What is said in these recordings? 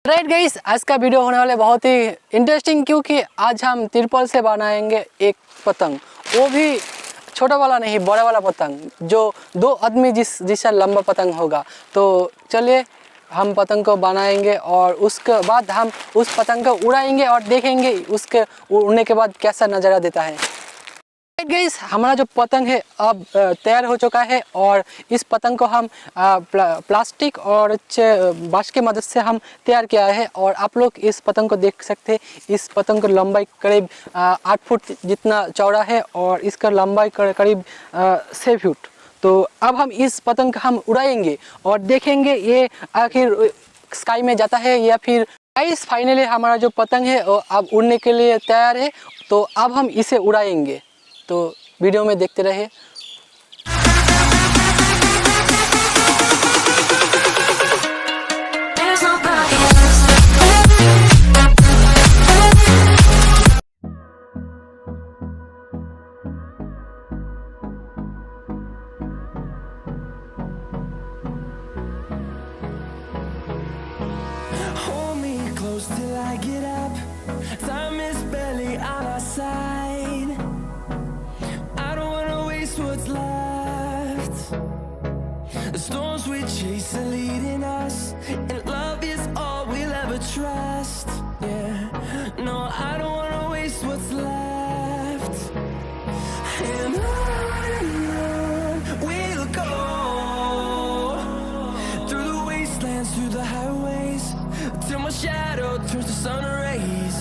Right guys, आज का video होने वाला बहुत ही इंटरेस्टिंग, क्योंकि आज हम तिरपल से बनाएंगे एक पतंग। वो भी छोटा वाला नहीं, बड़ा वाला पतंग, जो 2 आदमी जिससे लंबा पतंग होगा। तो चलिए हम पतंग को बनाएंगे और उसके बाद हम उस पतंग को उड़ाएंगे और देखेंगे उसके उड़ने के बाद कैसा नज़ारा देता है। गाइस, हमारा जो पतंग है अब तैयार हो चुका है और इस पतंग को हम प्लास्टिक और बाँस की मदद से हम तैयार किया है। और आप लोग इस पतंग को देख सकते हैं। इस पतंग की लंबाई करीब 8 फुट जितना चौड़ा है और इसका लंबाई करीब 6 फुट। तो अब हम इस पतंग को हम उड़ाएंगे और देखेंगे ये आखिर स्काई में जाता है या फिर। गाइस, फाइनली हमारा जो पतंग है वो अब उड़ने के लिए तैयार है। तो अब हम इसे उड़ाएंगे, तो वीडियो में देखते रहिए। Hold me close till I get up. Time is barely on our side. I don't wanna waste what's left. The storms we chase are leading us, and love is all we'll ever trust. Yeah, no, I don't wanna waste what's left. And on we'll go, through the wastelands, through the highways, till my shadow turns to sun rays.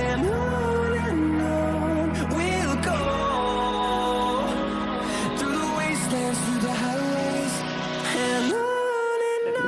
And on we'll go, through the wastelands, through the highways. And on we'll go.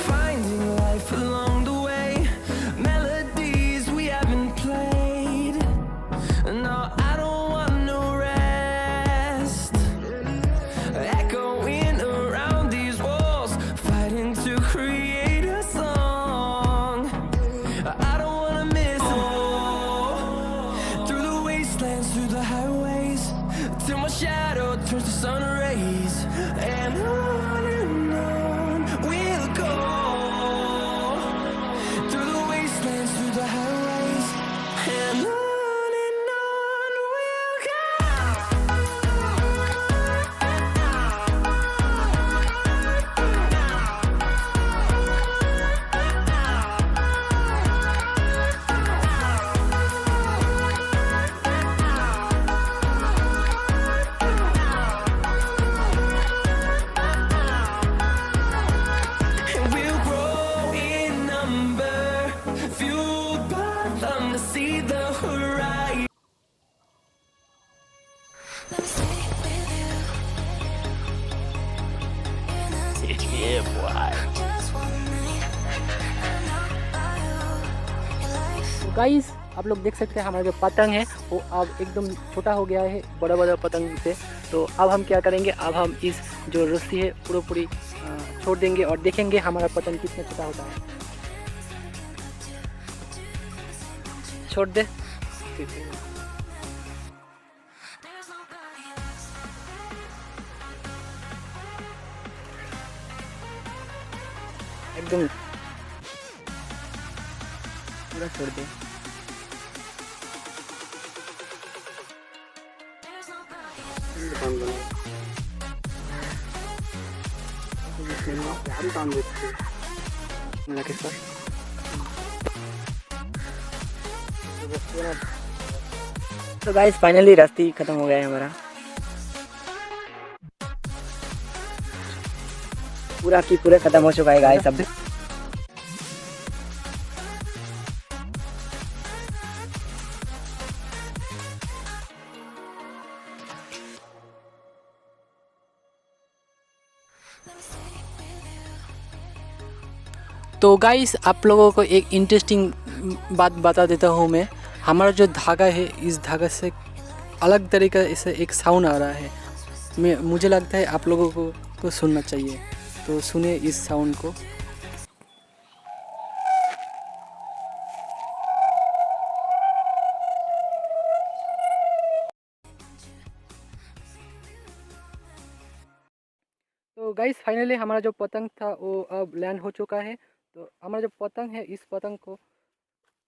Finding life along the way, melodies we haven't played. No, I don't want no rest. Echoing around these walls, fighting to create a song. I don't wanna miss through the wastelands, through the highways, till my shadow turns to sun rays. And on we'll go, through the wastelands, through the highways. And on we'll go. And we'll grow in number, fueled by them to see the horizon. Let me stay with you. Yeah, boy. Just one night. I know about you. Your life. तो guys, आप लोग देख सकते हैं हमारा जो पतंग है वो अब एकदम छोटा हो गया है बड़ा बड़ा पतंग से। तो अब हम क्या करेंगे, अब हम इस जो रस्सी है पूरी छोड़ देंगे और देखेंगे हमारा पतंग कितना छोटा होता है। छोड़ दे। There's nobody else. एकदम पूरा छोड़ दे। There's nobody else. तो गाइस, फाइनली रास्ते खत्म हो गया है हमारा। पूरा की पूरा खत्म हो चुका है गाइस। अब Let me stay with you. तो गाइस आप लोगों को एक इंटरेस्टिंग बात बता देता हूँ मैं। हमारा जो धागा है, इस धागा से अलग तरीके से एक साउंड आ रहा है। मुझे लगता है आप लोगों को सुनना चाहिए, तो सुनिए इस साउंड को। तो गाइस फाइनली हमारा जो पतंग था वो अब लैंड हो चुका है। तो हमारा जो पतंग है, इस पतंग को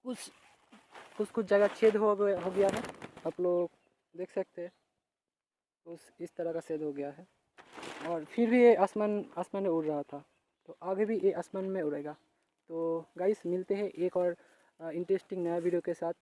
कुछ जगह छेद हो गया है, आप लोग देख सकते हैं। इस तरह का छेद हो गया है, और फिर भी ये आसमान में उड़ रहा था, तो आगे भी ये आसमान में उड़ेगा। तो गाइस मिलते हैं एक और इंटरेस्टिंग नया वीडियो के साथ।